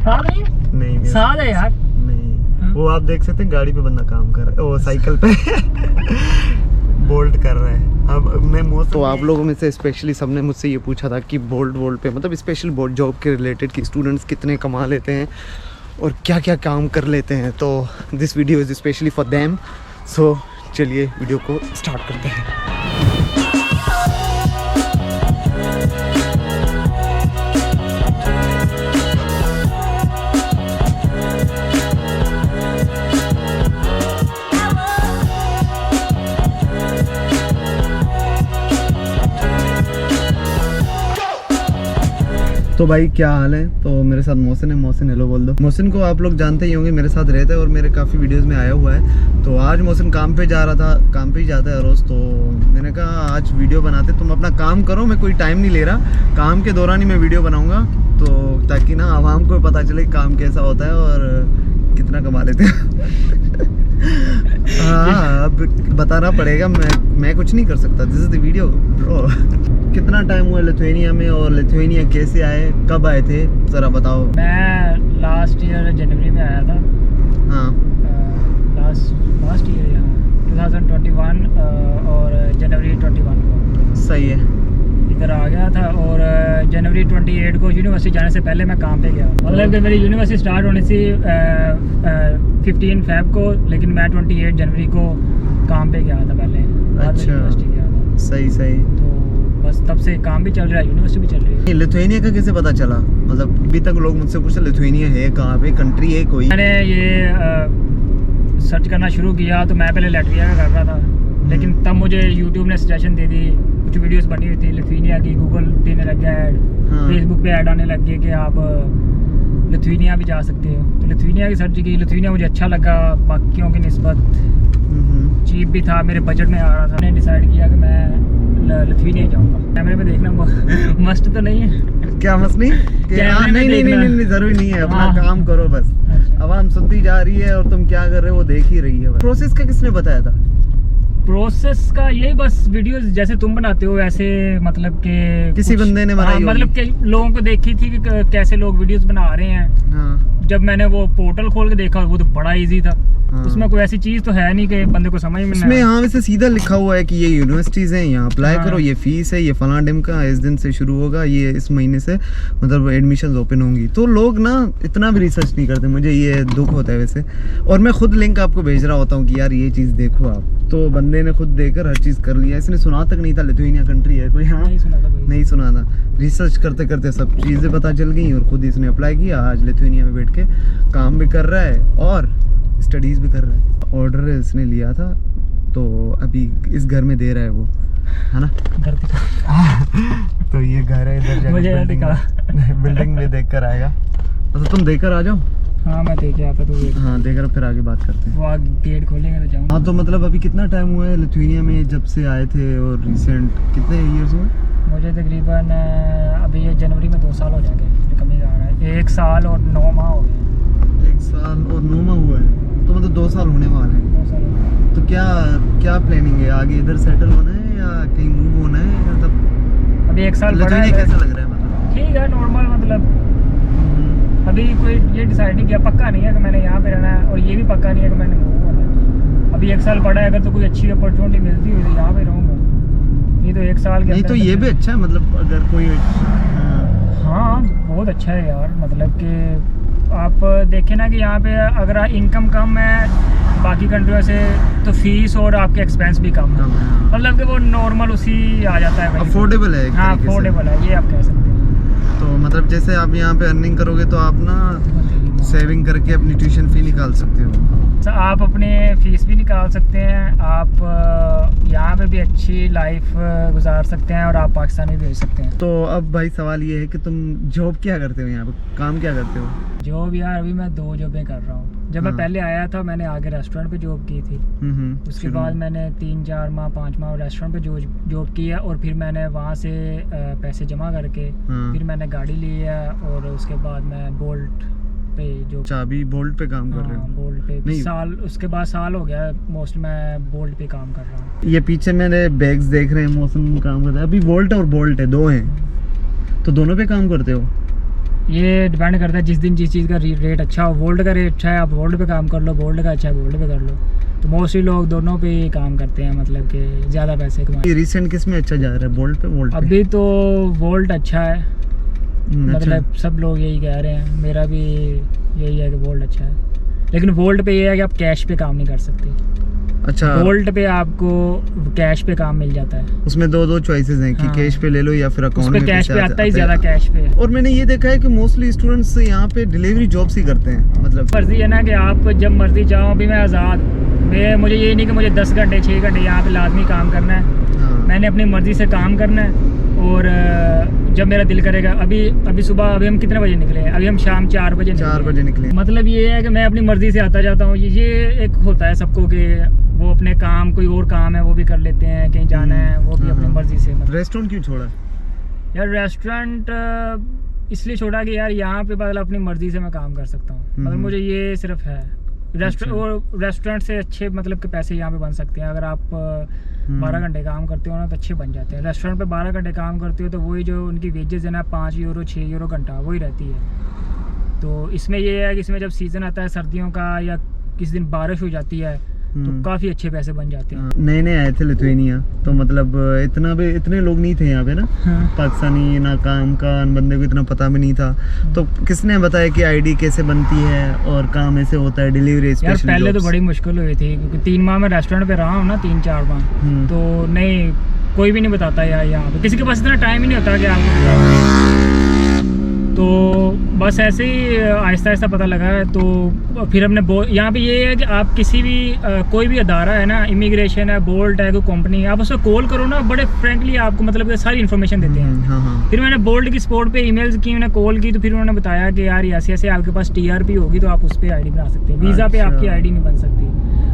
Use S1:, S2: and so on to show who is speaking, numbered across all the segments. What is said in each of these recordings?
S1: नहीं
S2: साथ है यार।
S1: नहीं, वो आप देख सकते हैं गाड़ी पे बंदा काम कर रहा है, वो साइकिल पे बोल्ट कर रहा है। अब मैं तो आप लोगों में से स्पेशली सबने मुझसे ये पूछा था कि बोल्ट पे मतलब स्पेशल बोल्ट जॉब के रिलेटेड कि स्टूडेंट्स कितने कमा लेते हैं और क्या क्या काम कर लेते हैं। तो this video is specially for them. So चलिए वीडियो को स्टार्ट करते हैं। तो भाई क्या हाल है। तो मेरे साथ मोहसिन है। मोहसिन हेलो बोल दो। मोहसिन को आप लोग जानते ही होंगे, मेरे साथ रहता है और मेरे काफ़ी वीडियोस में आया हुआ है। तो आज मोहसिन काम पे जा रहा था, काम पे ही जाता है रोज़। तो मैंने कहा आज वीडियो बनाते, तुम अपना काम करो, मैं कोई टाइम नहीं ले रहा, काम के दौरान ही मैं वीडियो बनाऊँगा, तो ताकि ना आवाम को पता चले काम कैसा होता है और कितना कमा लेते हैं। हाँ अब बताना पड़ेगा, मैं कुछ नहीं कर सकता। This is the video bro. कितना टाइम हुआ लिथुआनिया में और लिथुआनिया कैसे आए, कब आए थे, ज़रा बताओ।
S2: मैं लास्ट ईयर जनवरी में आया था।
S1: हाँ
S2: लास्ट ईयर 2021 और जनवरी 21 को
S1: सही है,
S2: इधर आ गया था। और जनवरी 28 को यूनिवर्सिटी जाने से पहले मैं काम पे गया। मतलब कि मेरी यूनिवर्सिटी स्टार्ट होनी थी 15 फेब को, लेकिन मैं 28 जनवरी को काम पे गया था पहले।
S1: अच्छा
S2: यूनिवर्सिटी गया था।
S1: सही।
S2: तो बस तब से काम भी चल रहा है, यूनिवर्सिटी भी चल रही है।
S1: लिथुआनिया का कैसे पता चला? मतलब अभी तक लोग मुझसे पूछते लिथुआनिया है कहाँ पे, कंट्री है कोई?
S2: मैंने ये सर्च करना शुरू किया तो मैं पहले लैटविया का कर रहा था, लेकिन तब मुझे यूट्यूब ने सजेशन दे दी, कुछ वीडियोस बनी हुई थी लिथुआनिया की, गूगल देने लग गया ऐड, फेसबुक पे ऐड आने लग गए कि आप लिथुआनिया भी जा सकते हो। तो लिथुआनिया की सर्च की, लिथुआनिया मुझे अच्छा लगा बाकियों की निस्बत, चीप भी था, मेरे बजट में आ रहा था। मैंने डिसाइड किया कि मैं लिथुआनिया जाऊँगा। कैमरे में देखना मस्त तो नहीं है? क्या मस्त नहीं? नहीं जरूरी नहीं है, अपना काम करो बस। आवाम सुनती जा रही है और तुम क्या कर रहे हो वो देख ही रही है। प्रोसेस का किसने बताया था? प्रोसेस का यही बस वीडियोस जैसे तुम बनाते हो वैसे, मतलब कि
S1: किसी बंदे ने बनाई,
S2: मतलब कि लोगों को देखी थी कि कैसे लोग वीडियोस बना रहे हैं।
S1: हाँ।
S2: जब मैंने वो पोर्टल खोल के देखा वो तो बड़ा इजी था। हाँ। उसमें कोई ऐसी चीज तो है नहीं कि बंदे को समझ में
S1: उसमें यहाँ वैसे सीधा लिखा हुआ है कि ये यूनिवर्सिटीज हैं, यहाँ अप्लाई करो, ये फीस है, ये फला डिम का इस दिन से शुरू होगा, ये इस महीने से मतलब एडमिशन ओपन होंगी। तो लोग ना इतना भी रिसर्च नहीं करते, मुझे ये दुख होता है वैसे। और मैं खुद लिंक आपको भेज रहा होता हूँ कि यार ये चीज़ देखो आप। तो बंदे ने खुद देखकर हर चीज़ कर लिया, इसने सुना तक नहीं था लिथुआनिया कंट्री है कोई। हाँ नहीं सुना था। रिसर्च करते करते सब चीज़ें पता चल गई और खुद इसने अप्लाई किया। आज लिथुआनिया में बैठ के काम भी कर रहा है और स्टडीज़ भी कर रहा है। ऑर्डर इसने लिया था तो अभी इस घर में दे रहा है वो, है ना? घर तो ये घर है, इधर जाके बिल्डिंग में देख कर आएगा। तो तुम देकर आ जाओ।
S2: हाँ मैं देख के आता तो।
S1: हाँ देकर फिर आगे बात करते हैं।
S2: वो गेट खोलेंगे तो जाऊँगा।
S1: हाँ तो मतलब अभी कितना टाइम हुआ है लिथुआनिया में जब से आए थे और रिसेंट कितने ईयर्स हुए?
S2: मुझे तकरीबन अभी ये जनवरी में 2 साल हो जाएंगे, कम ही जा रहा है। 1 साल और 9 माह हो गए।
S1: 1 साल और 9 माह हुआ है, तो मतलब 2 साल होने वाले हैं।
S2: 2 साल। तो
S1: क्या प्लानिंग है आगे? इधर सेटल होना है या कहीं मूव होना है? मतलब
S2: अभी 1 साल बड़ा है।
S1: कैसा लग रहा है? मतलब
S2: ठीक है, नॉर्मल। मतलब अभी कोई ये डिसाइड नहीं किया, पक्का नहीं है कि मैंने यहाँ पे रहना है और ये भी पक्का नहीं है कि मैंने मूव होना है। अभी 1 साल पड़ा है, अगर तो कोई अच्छी अपॉर्चुनिटी मिलती हुई तो यहाँ पे रहूँगा, नहीं तो 1 साल के
S1: नहीं तो ये भी अच्छा है। मतलब अगर कोई
S2: हाँ बहुत अच्छा है यार। मतलब कि आप देखें ना कि यहाँ पे अगर इनकम कम है बाकी कंट्रियों से तो फीस और आपके एक्सपेंस भी कम है। मतलब कि वो नॉर्मल उसी आ जाता है,
S1: अफोर्डेबल है।
S2: हाँ अफोर्डेबल है, ये आप कह सकते हैं।
S1: तो मतलब जैसे आप यहाँ पे अर्निंग करोगे तो आप ना सेविंग करके अपनी ट्यूशन फी निकाल सकते हो।
S2: आप अपने फीस भी निकाल सकते हैं, आप यहाँ पे भी अच्छी लाइफ गुजार सकते हैं और आप पाकिस्तान भी भेज सकते हैं।
S1: तो अब भाई सवाल ये है कि तुम जॉब क्या करते हो यहाँ पे, काम क्या करते हो?
S2: जॉब यार अभी मैं 2 जॉबें कर रहा हूँ। जब मैं पहले आया था मैंने आगे रेस्टोरेंट पे जॉब की थी। उसके बाद मैंने 3-4 माह 5 माह रेस्टोरेंट पे जॉब की है और फिर मैंने वहाँ से पैसे जमा करके फिर मैंने गाड़ी ली है और उसके बाद मैं बोल्ट पे जो
S1: अभी बोल्ट पे काम कर रहे हो?
S2: बोल्ट पे साल, उसके बाद साल हो गया मोस्ट मैं बोल्ट पे काम कर रहा हूँ।
S1: ये पीछे मैंने बैग्स देख रहे हैं, मौसम काम करता है। अभी वोल्ट और बोल्ट है, 2 हैं, तो दोनों पे काम करते हो?
S2: ये डिपेंड करता है जिस दिन जिस चीज़ का रेट अच्छा हो। वोल्ट का रेट अच्छा है, आप वोल्ट पे काम कर लो, वोल्ट का अच्छा है वोल्ट पे कर लो। तो मोस्टली लोग दोनों पे ही काम करते हैं, मतलब कि ज़्यादा पैसे कमाए।
S1: रिसेंट किस में अच्छा जा रहा है, वोल्ट पे वोल्ट पे?
S2: अभी तो वोल्ट अच्छा है, मतलब
S1: अच्छा।
S2: सब लोग यही कह रहे हैं, मेरा भी यही है कि वोल्ट अच्छा है। लेकिन वोल्ट पे ये है कि आप कैश पे काम नहीं कर सकते।
S1: अच्छा,
S2: वोल्ट पे आपको कैश पे काम मिल जाता है।
S1: उसमें दो चॉइसेस हैं कि
S2: हाँ।
S1: कैश पे ले लो या फिर
S2: उस
S1: अकाउंट
S2: पे
S1: में
S2: कैश
S1: पैसे
S2: पे
S1: आते-
S2: आता ही
S1: आते-
S2: ज़्यादा कैश पे है।
S1: और मैंने ये देखा है कि मोस्टली स्टूडेंट्स यहाँ पे डिलीवरी जॉब्स ही करते हैं, मतलब
S2: मर्जी है ना कि आप जब मर्जी जाओ। अभी मैं आज़ाद, मुझे ये नहीं कि मुझे 10 घंटे 6 घंटे यहाँ पे लाजमी काम करना है।
S1: हाँ।
S2: मैंने अपनी मर्ज़ी से काम करना है, और जब मेरा दिल करेगा। अभी सुबह, अभी हम कितने बजे निकले हैं? अभी हम शाम 4 बजे
S1: 4 बजे निकले।
S2: मतलब ये है कि मैं अपनी मर्ज़ी से आता जाता हूँ। ये एक होता है सबको कि वो अपने काम, कोई और काम है वो भी कर लेते हैं, कहीं जाना है वो भी अपनी मर्ज़ी से। मतलब
S1: रेस्टोरेंट क्यों छोड़ा?
S2: यार रेस्टोरेंट इसलिए छोड़ा कि यार यहाँ पे मतलब अपनी मर्ज़ी से मैं काम कर सकता हूँ। मतलब मुझे ये सिर्फ है रेस्टोरेंट से अच्छे मतलब के पैसे यहाँ पे बन सकते हैं। अगर आप 12 घंटे काम करते हो ना तो अच्छे बन जाते हैं। रेस्टोरेंट पे 12 घंटे काम करते हो तो वही जो उनकी वेजेस है ना 5 यूरो 6 यूरो घंटा वही रहती है। तो इसमें ये है कि इसमें जब सीज़न आता है सर्दियों का या किसी दिन बारिश हो जाती है तो काफ़ी अच्छे पैसे बन जाते हैं।
S1: नए आए थे लिथुआनिया, तो मतलब इतने लोग नहीं थे यहाँ पे ना।
S2: हाँ।
S1: पाकिस्तानी ना काम का बंदे को इतना पता भी नहीं था। तो किसने बताया कि आईडी कैसे बनती है और काम ऐसे होता है डिलीवरी
S2: यार
S1: स्पेशल?
S2: पहले तो बड़ी मुश्किल हुई थी क्योंकि 3 माह में रेस्टोरेंट पे रहा हूँ ना, 3-4 माह। तो नहीं, कोई भी नहीं बताता यार यहाँ पे, किसी के पास इतना टाइम ही नहीं होता कि आपको। तो बस ऐसे ही आहिस्ता आहिस्ता पता लगा है। तो फिर हमने यहाँ पे ये है कि आप किसी भी कोई भी अदारा है ना, इमिग्रेशन है, बोल्ट है, कोई कंपनी है, आप उसको कॉल करो ना, बड़े फ्रेंकली आपको मतलब सारी इन्फॉर्मेशन देते हैं।
S1: हाँ।
S2: फिर मैंने बोल्ट की सपोर्ट पे ईमेल्स की, मैंने कॉल की, तो फिर उन्होंने बताया कि यार ऐसे ऐसे आपके पास TRP होगी तो आप उस पर आईडी बना सकते हैं, वीज़ा पे आपकी आईडी नहीं बन सकती।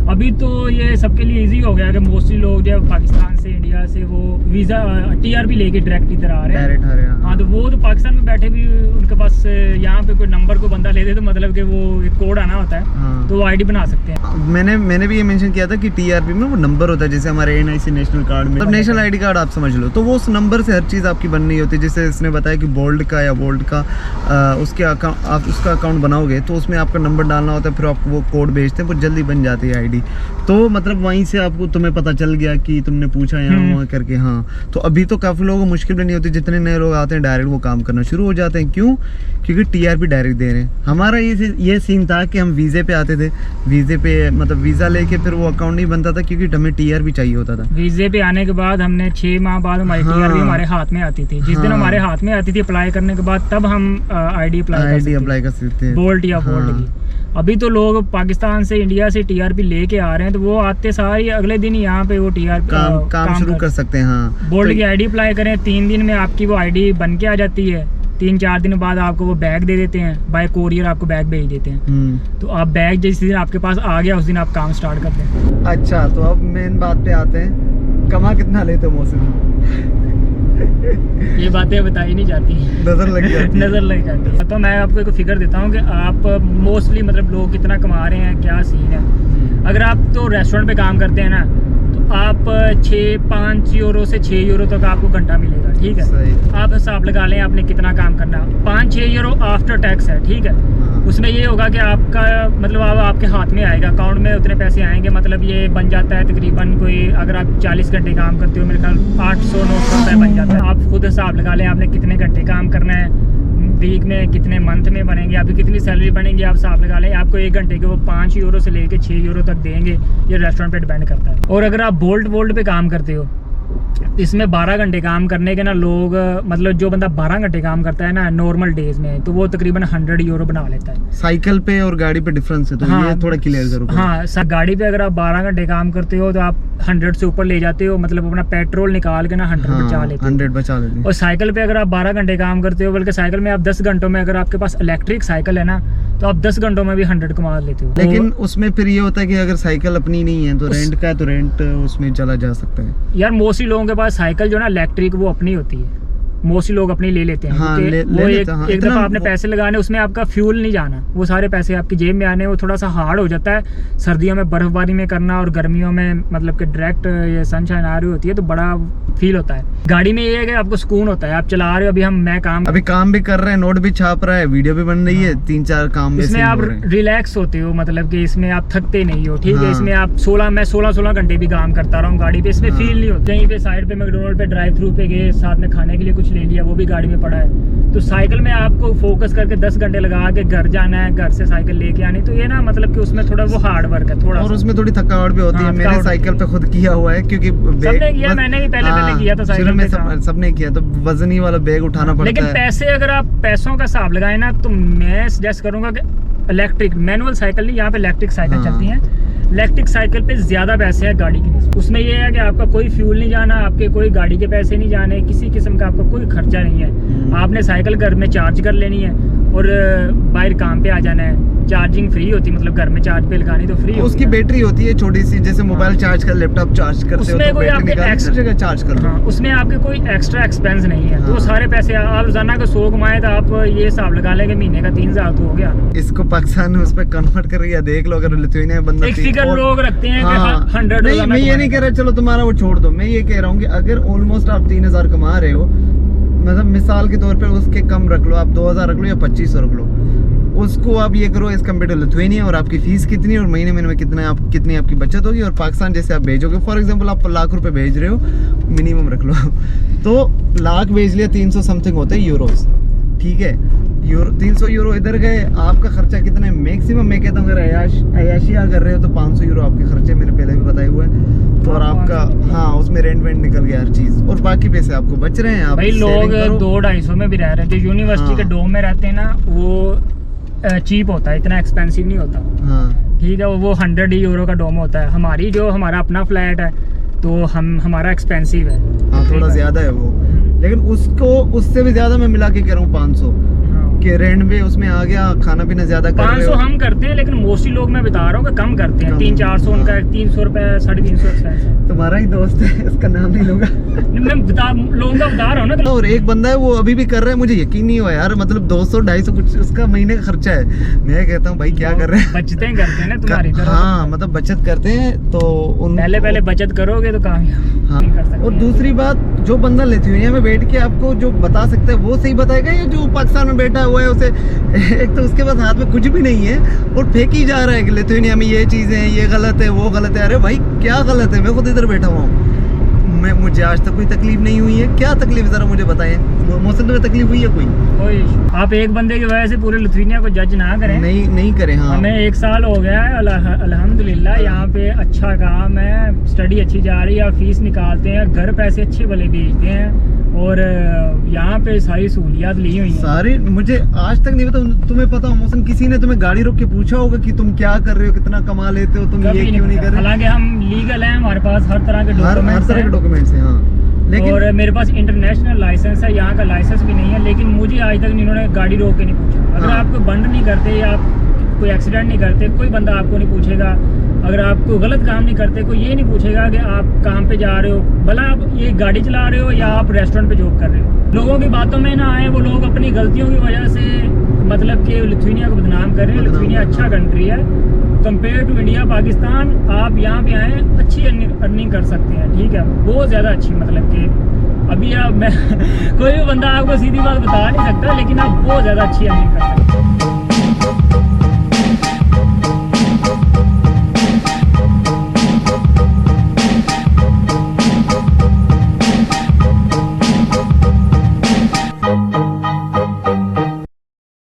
S2: अभी तो ये सबके लिए इजी हो गया कि मोस्टली लोग जो पाकिस्तान से, इंडिया से वो वीज़ा TRP लेके डायरेक्ट इधर आ रहे हैं। हाँ, तो वो तो पाकिस्तान में बैठे भी उनके पास यहाँ पे कोई नंबर को बंदा ले दे तो मतलब कि वो एक कोड आना होता है। हाँ। तो वो आईडी बना सकते हैं।
S1: मैंने भी ये मेंशन किया था कि TRP में वो नंबर होता है, जैसे हमारे NIC नेशनल कार्ड में, नेशनल आईडी कार्ड आप समझ लो, तो वो उस नंबर से हर चीज़ आपकी बननी होती है। जैसे इसने बताया कि बोल्ट का या वोल्ट का उसके अकाउंट, आप उसका अकाउंट बनाओगे तो उसमें आपका नंबर डालना होता है, फिर आपको वो कोड भेजते हैं, वो जल्दी बन जाती है आईडी। तो मतलब वहीं से आपको तुम्हें पता चल गया कि तुमने पूछा यहाँ वहाँ करके। हाँ, तो अभी तो काफ़ी लोगों को मुश्किल भी नहीं होती, जितने नए लोग आते हैं डायरेक्ट वो काम करना शुरू हो जाते हैं। क्यों? क्योंकि TRP डायरेक्ट दे रहे हैं। हमारा ये सीन था कि हम वीज़े पे आते थे, वीज़े पे मतलब वीज़ा लेके फिर वो अकाउंट नहीं बनता था क्योंकि हमें TRP चाहिए होता था।
S2: वीज़े पे आने के बाद हमने 6 माह बाद हमारी TRP हमारे हाथ में आती थी। जिस दिन हमारे हाथ में आती थी अप्लाई करने के बाद, तब हम आईडी अप्लाई कर सकते हैं, बोल्ट या वोल्ट की। अभी तो लोग पाकिस्तान से, इंडिया से TRP लेके आ रहे हैं, तो वो आते सारे अगले दिन यहाँ पे वो TRP
S1: काम शुरू कर सकते हैं। हाँ,
S2: बोल्ट की आईडी अप्लाई करें, 3 दिन में आपकी वो आईडी बन के आ जाती है। 3-4 दिन बाद आपको वो बैग दे देते हैं, बाय कोरियर आपको बैग भेज देते हैं। तो आप बैग जिस दिन आपके पास आ गया उस दिन आप काम स्टार्ट करते हैं।
S1: अच्छा, तो अब मेन बात पे आते हैं, कमा कितना लेते हो मौसम?
S2: ये बातें बताई नहीं जाती,
S1: नजर लग जाती
S2: नजर लग जाती है। तो मैं आपको एक फिगर देता हूँ कि आप मोस्टली मतलब लोग कितना कमा रहे हैं, क्या सीन है। अगर आप तो रेस्टोरेंट पे काम करते हैं ना तो आप 5 यूरो से 6 यूरो तक आपको घंटा मिलेगा, ठीक है। आप हिसाब लगा लें आपने कितना काम करना, 5-6 यूरो आफ्टर टैक्स है, ठीक है। उसमें ये होगा कि आपका मतलब आपके हाथ में आएगा, अकाउंट में उतने पैसे आएंगे। मतलब ये बन जाता है तकरीबन कोई, अगर आप 40 घंटे काम करते हो मेरे ख्याल 800-900 रुपये बन जाता है। आप खुद हिसाब लगा लें आपने कितने घंटे काम करना है, वीक में कितने, मंथ में बनेंगे, आपकी कितनी सैलरी बनेगी, आप हिसाब लगा लें। आपको 1 घंटे के वो 5 यूरो से लेके 6 यूरो तक देंगे, ये रेस्टोरेंट पे डिपेंड करता है। और अगर आप बोल्ट पे काम करते हो, इसमें 12 घंटे काम करने के ना लोग, मतलब जो बंदा 12 घंटे काम करता है ना नॉर्मल डेज में, तो वो तकरीबन 100 यूरो बना लेता है।
S1: साइकिल पे और गाड़ी पे डिफरेंस है, तो
S2: हाँ,
S1: ये थोड़ा क्लियर करो।
S2: हाँ, गाड़ी पे अगर आप 12 घंटे काम करते हो तो आप 100 से ऊपर ले जाते हो, मतलब अपना पेट्रोल निकाल के ना 100 बचा लेते हो।
S1: 100 बचा लेते हो।
S2: और साइकिल पे अगर आप 12 घंटे काम करते हो, बल्कि साइकिल में आप 10 घंटों में, अगर आपके पास इलेक्ट्रिक साइकिल है ना तो आप 10 घंटों में भी 100 कमा लेते हो।
S1: लेकिन उसमें फिर ये होता है कि अगर साइकिल अपनी नहीं है तो रेंट का है, तो रेंट उसमें चला जा सकता है।
S2: यार मोस्टली लोगों के पास साइकिल जो ना इलेक्ट्रिक वो अपनी होती है, मोस्टली लोग अपनी ले लेते हैं,
S1: हाँ,
S2: क्योंकि
S1: ले
S2: वो
S1: लेते हैं, हाँ,
S2: एक
S1: इतना
S2: दफ़ा आपने
S1: वो-
S2: पैसे लगाने, उसमें आपका फ्यूल नहीं जाना, वो सारे पैसे आपकी जेब में आने, वो थोड़ा सा हार्ड हो जाता है सर्दियों में बर्फबारी में करना, और गर्मियों में मतलब कि डायरेक्ट ये सनशाइन आ रही होती है तो बड़ा फील होता है। गाड़ी में ये है कि आपको सुकून होता है, आप चला रहे हो,
S1: अभी काम भी कर रहे हैं, नोट भी छाप रहा है, वीडियो भी बन रही है, 3-4 काम
S2: इसमें आप रिलैक्स होते हो, मतलब कि इसमें आप थकते नहीं हो, ठीक है।
S1: हाँ।
S2: इसमें आप 16 घंटे भी काम करता रहा हूँ गाड़ी पे, इसमें फील नहीं होता। कहीं पे साइड पे मैकडोनल्ड पे ड्राइव थ्रू पे गए, साथ में खाने के लिए कुछ ले लिया, वो भी गाड़ी में पड़ा है। तो साइकिल में आपको फोकस करके 10 घंटे लगा के घर जाना है, घर से साइकिल लेके आनी, तो ये ना मतलब कि उसमें थोड़ा वो हार्ड वर्क है थोड़ा,
S1: और उसमें थोड़ी थकावट भी होती है। मैंने साइकिल पे खुद किया हुआ है, क्योंकि
S2: सबने किया, मैंने भी पहले किया था साइकिल पे,
S1: सबने किया, तो वजनी वाला बैग उठाना पड़ता है।
S2: लेकिन पैसे अगर आप पैसों का हिसाब लगाए ना, तो मैं सजेस्ट करूंगा कि इलेक्ट्रिक मैनुअल साइकिल नहीं, यहाँ पे इलेक्ट्रिक साइकिल चलती हैं। इलेक्ट्रिक साइकिल पे ज्यादा पैसे हैं गाड़ी की निस्बत। उसमें ये है कि आपका कोई फ्यूल नहीं जाना, आपके कोई गाड़ी के पैसे नहीं जाने, किसी किस्म का आपका कोई खर्चा नहीं है। आपने साइकिल घर में चार्ज कर लेनी है और बाहर काम पे आ जाना है। चार्जिंग फ्री होती है, मतलब घर में चार्ज पे लगानी तो फ्री।
S1: उसकी बैटरी होती है छोटी सी, जैसे मोबाइल चार्ज कर, लैपटॉप चार्ज करते हो,
S2: उसमें कोई आपके
S1: एक्स्ट्रा चार्ज कर दो।
S2: हाँ, उसमें आपके कोई एक्स्ट्रा एक्सपेंस नहीं है। तो वो सारे पैसे आप रोजाना को 100 कमाए तो आप ये हिसाब लगा लेंगे महीने का 3000 तो हो गया।
S1: इसको पाकिस्तान में उस पर कन्वर्ट कर रहा, देख लो, अगर लिथुआनिया बंदा
S2: एक फिगर लोग रखते हैं कि 100
S1: नहीं, मैं ये नहीं कह रहा, चलो तुम्हारा वो छोड़ दो, मैं ये कह रहा हूँ कि अगर ऑलमोस्ट आप 3000 कमा रहे हो, मतलब मिसाल के तौर पे उसके कम रख लो, आप 2000 रख लो या 2500 रख लो, उसको आप ये करो एज कम्पेयर टू लिथुआनिया, और आपकी फीस कितनी और महीने में कितनी आपकी बचत होगी। और पाकिस्तान जैसे आप भेजोगे, फॉर एग्जांपल आप लाख रुपए भेज रहे हो, मिनिमम रख लो, तो लाख भेज लिया, 300 समथिंग होते हैं यूरोस, ठीक है। 300 यूरो इधर गए, आपका खर्चा कितना है मैक्सिमम, मैं कहता हूँ अगर अयाशिया कर रहे हो तो 500 यूरो आपके खर्चे मेरे पहले भी बताए हुए हैं। तो और आपका हाँ, उसमें रेंट वेंट निकल गया हर चीज, और बाकी पैसे आपको बच रहे हैं। आप
S2: भाई लोग 200-250 में भी रह रहे हैं, जो यूनिवर्सिटी के डोम में रहते हैं ना, वो चीप होता है, इतना एक्सपेंसिव नहीं होता।
S1: हाँ,
S2: ठीक है, वो 100 यूरो का डोम होता है। हमारा अपना फ्लैट है तो हमारा एक्सपेंसिव है,
S1: हाँ, थोड़ा ज्यादा है वो, लेकिन उससे भी ज्यादा मैं मिला के कह रहा हूँ 500 के रेंट भी उसमें आ गया, खाना पीना ज्यादा कर रहे हो।
S2: 500 हम करते हैं, लेकिन मोस्टली लोग मैं बता रहा हूँ कि कम करते हैं। 300-400 उनका 300 रुपए 350 एक्सपेंस है।
S1: तुम्हारा ही दोस्त है, इसका नाम नहीं लूंगा।
S2: मैं लोगों का बता रहा हूँ ना।
S1: और एक बंदा है वो अभी भी कर रहा है, मुझे यकीन नहीं हुआ यार, मतलब 200-250 कुछ उसका महीने का खर्चा है। मैं कहता हूँ भाई क्या कर रहे हैं,
S2: बचतें करते हैं ना तुम्हारी तरह।
S1: हाँ, मतलब बचत करते हैं तो
S2: पहले बचत करोगे तो कामयाब
S1: हाँ।
S2: कर सकते।
S1: और दूसरी बात, जो बंदा लिथुआनिया में बैठ के आपको जो बता सकता है वो सही बताएगा, या जो पाकिस्तान में बैठा हुआ है उसे एक तो उसके पास हाथ में कुछ भी नहीं है और फेंकी जा रहा है कि लिथुआनिया में ये चीजें हैं, ये गलत है, वो गलत है। अरे भाई क्या गलत है, मैं खुद इधर बैठा हुआ हूँ, मुझे आज तक कोई तकलीफ नहीं हुई है। क्या तकलीफ, जरा मुझे बताएं, मौसम में तकलीफ हुई है कोई
S2: आप एक बंदे की वजह से पूरे लिथुआनिया को जज ना करें।
S1: नहीं करें। हाँ,
S2: हमें 1 साल हो गया है, अल्हम्दुलिल्लाह यहाँ पे अच्छा काम है, स्टडी अच्छी जा रही है, फीस निकालते हैं, घर पैसे अच्छे भले भेजते हैं, और यहाँ पे सारी सहूलियात ली हुई हैं
S1: सारी। मुझे आज तक नहीं पता, तुम्हें पता हो मौसम, किसी ने तुम्हें गाड़ी रोक के पूछा होगा कि तुम क्या कर रहे हो, कितना कमा लेते हो, तुम ये क्यों नहीं कर रहे?
S2: हालांकि हम लीगल हैं, हमारे पास हर तरह के
S1: डॉक्यूमेंट्स हैं, हाँ। लेकिन
S2: और मेरे पास इंटरनेशनल लाइसेंस है, यहाँ का लाइसेंस भी नहीं है, लेकिन मुझे आज तक इन्होंने गाड़ी रोक के नहीं पूछा। अगर आपको बंद नहीं करते या आप कोई एक्सीडेंट नहीं करते, कोई बंदा आपको नहीं पूछेगा। अगर आप कोई गलत काम नहीं करते, कोई ये नहीं पूछेगा कि आप काम पे जा रहे हो, भला आप ये गाड़ी चला रहे हो या आप रेस्टोरेंट पे जॉब कर रहे हो। लोगों की बातों में ना आए, वो लोग अपनी गलतियों की वजह से मतलब कि लिथुआनिया को बदनाम कर रहे हैं। लिथुआनिया अच्छा कंट्री है कंपेयर टू इंडिया, पाकिस्तान। आप यहाँ पे आए, अच्छी अर्निंग कर सकते हैं, ठीक है, बहुत ज़्यादा अच्छी। मतलब कि अभी आप मैं कोई भी बंदा आपको सीधी बात बता नहीं सकता, लेकिन आप बहुत ज़्यादा अच्छी अर्निंग कर सकते हैं।